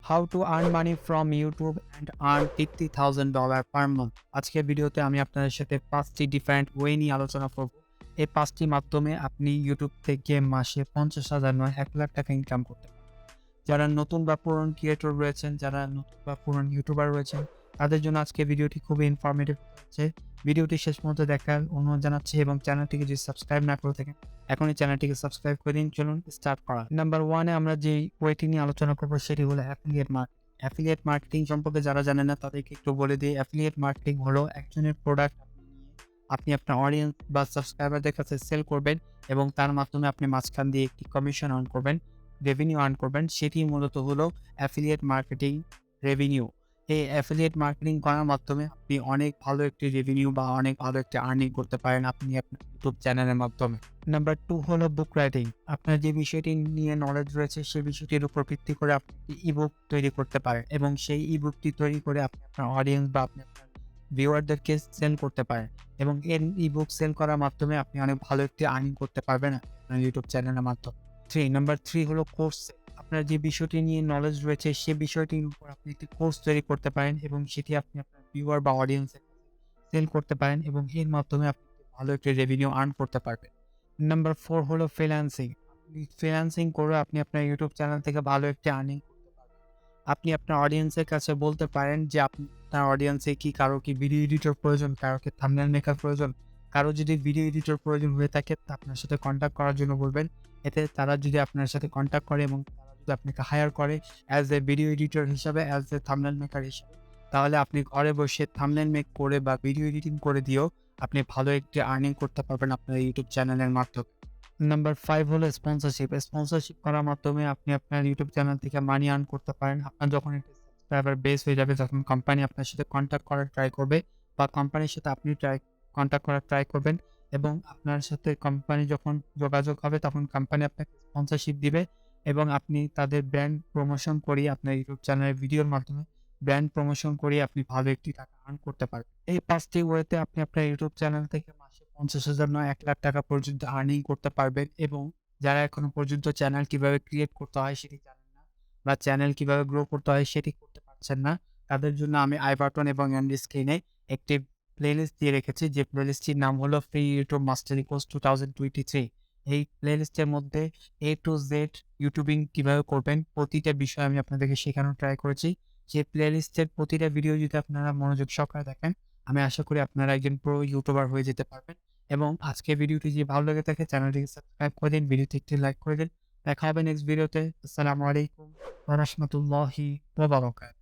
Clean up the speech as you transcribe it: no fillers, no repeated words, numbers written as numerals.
How to earn money from YouTube and earn $50,000 per month. আজকের ভিডিওতে আমি আপনাদের সাথে 5টি ডিফারেন্ট ওয়ে নিয়ে আলোচনা করব। এই 5টি মাধ্যমে আপনি YouTube থেকে মাসে 50,000 নয় 1 লাখ টাকা ইনকাম করতে পারেন। যারা নতুন বা পুরনো ক্রিয়েটর রয়েছেন, যারা নতুন বা পুরনো ইউটিউবার রয়েছেন, তাদের জন্য আজকে ভিডিওটি খুবই ইনফরমেটিভ হচ্ছে। ভিডিওটি শেষ পর্যন্ত দেখার অনুরোধ জানাচ্ছি এবং চ্যানেলটিকে যদি সাবস্ক্রাইব না করে থাকেন এখনই চ্যানেলটিকে সাবস্ক্রাইব করে দিন। চলুন স্টার্ট করা। নাম্বার 1 আমরা যে ওয়েটি নিয়ে আলোচনা করব সেটি হলো অ্যাফিলিয়েট মার্কেটিং। অ্যাফিলিয়েট মার্কেটিং সম্পর্কে যারা জানেন না তাদেরকে একটু বলে দিই। অ্যাফিলিয়েট মার্কেটিং হলো একজনের প্রোডাক্ট আপনি আপনার অডিয়েন্স বা সাবস্ক্রাইবারদের কাছে সেল করবেন এবং তার মাধ্যমে আপনি মাঝখান দিয়ে একটি কমিশন আর্ন করবেন, রেভিনিউ আর্ন করবেন। সেটি মূলত হলো অ্যাফিলিয়েট মার্কেটিং রেভিনিউ। এই অ্যাফিলিয়েট মার্কেটিং করার মাধ্যমে আপনি অনেক ভালো একটি রেভিনিউ বা অনেক ভালো একটি আর্নিং করতে পারেন আপনি আপনার ইউটিউব চ্যানেলের মাধ্যমে। নাম্বার 2 হলো বুক রাইটিং। আপনার যে বিষয়টি নিয়ে নলেজ রয়েছে সেই বিষয়টির উপর ভিত্তি করে আপনি ইবুক তৈরি করতে পারেন এবং সেই ইবুকটি তৈরি করে আপনি আপনার অডিয়েন্স বা আপনি আপনার ভিউয়ারদেরকে সেল করতে পারেন এবং এর ইবুক সেল করার মাধ্যমে আপনি অনেক ভালো একটি আর্নিং করতে পারবেন আপনার ইউটিউব চ্যানেলের মাধ্যমে। নাম্বার 3 হলো কোর্স। আপনার যে বিষয়টি নিয়ে নলেজ রয়েছে সেই বিষয়টির উপর আপনি একটি কোর্স তৈরি করতে পারেন এবং সেটি আপনি আপনার ভিউয়ার বা অডিয়েন্সের কাছে সেল করতে পারেন এবং এর মাধ্যমে আপনি ভালো একটি রেভিনিউ আর্ন করতে পারবেন। নাম্বার 4 হলো ফ্রিল্যান্সিং। আপনি ফ্রিল্যান্সিং করে আপনি আপনার ইউটিউব চ্যানেল থেকে ভালো একটি আর্নিং করতে পারবেন। আপনি আপনার অডিয়েন্সের কাছে বলতে পারেন যে আপনার অডিয়েন্সে কারো কি ভিডিও এডিটর প্রয়োজন, কারো কি থাম্বনেল মেকার প্রয়োজন, কারো যদি ভিডিও এডিটর প্রয়োজন হয়ে থাকে তা আপনার সাথে কন্ট্যাক্ট করার জন্য বলবেন। এতে তারা যদি আপনার সাথে কন্ট্যাক্ট করে এবং তারা যদি আপনাকে হায়ার করে অ্যাজ এ ভিডিও এডিটর হিসাবে, অ্যাজ এ থাম্বনেল মেকার হিসাবে, তাহলে আপনি ঘরে বসে থাম্বনেল মেক করে বা ভিডিও এডিটিং করে দিয়েও আপনি ভালো একটি আর্নিং করতে পারবেন আপনার ইউটিউব চ্যানেলের মাধ্যমে। নাম্বার 5 হলো স্পন্সরশিপ। স্পন্সরশিপ করার মাধ্যমে আপনি আপনার ইউটিউব চ্যানেল থেকে মানি আর্ন করতে পারেন। আপনার যখন একটি সাবস্ক্রাইবার বেস হয়ে যাবে তখন কোম্পানি আপনার সাথে কন্ট্যাক্ট করার ট্রাই করবে বা কোম্পানির সাথে আপনি কন্ট্যাক্ট করার ট্রাই করবেন এবং আপনার সাথে কোম্পানি যখন যোগাযোগ হবে তখন কোম্পানি আপনাকে স্পন্সরশিপ দিবে এবং আপনি তাদের ব্র্যান্ড প্রমোশন করিয়ে আপনার ইউটিউব চ্যানেলের ভিডিওর মাধ্যমে ব্র্যান্ড প্রমোশন করিয়ে আপনি ভালো একটি টাকা আর্ন করতে পারবেন। এই 5টি ওয়েতে আপনি আপনার ইউটিউব চ্যানেল থেকে মাসে 50,000 নয় 1 লাখ টাকা পর্যন্ত আর্নিং করতে পারবেন এবং যারা এখনো পর্যন্ত চ্যানেল কিভাবে ক্রিয়েট করতে হয় সেটি জানেন না বা চ্যানেল কিভাবে গ্রো করতে হয় সেটি করতে পারছেন না, তাদের জন্য আমি আই বাটন এবং এন্ড স্ক্রিনে একটি প্লেলিস্ট দিয়ে রেখেছি যে প্লেলিস্টটির নাম হলো ফ্রি ইউটিউব মাস্টারি কোর্স 2023। এই প্লেলিস্টের মধ্যে A to Z ইউটিউবিং কিভাবে করবেন প্রতিটা বিষয় আমি আপনাদেরকে শেখানোর ট্রাই করেছি। সেই প্লেলিস্টের প্রতিটা ভিডিও যদি আপনারা মনোযোগ সহকারে দেখেন আমি আশা করি আপনারা একজন প্রো ইউটিউবার হয়ে যেতে পারবেন। এবং আজকের ভিডিওটি যদি ভালো লেগে থাকে চ্যানেলটিকে সাবস্ক্রাইব করে দিন, ভিডিওতে একটি লাইক করে দিন। দেখা হবে নেক্সট ভিডিওতে। আসসালামু আলাইকুম ওয়া রাহমাতুল্লাহি ওয়া বারাকাতুহু।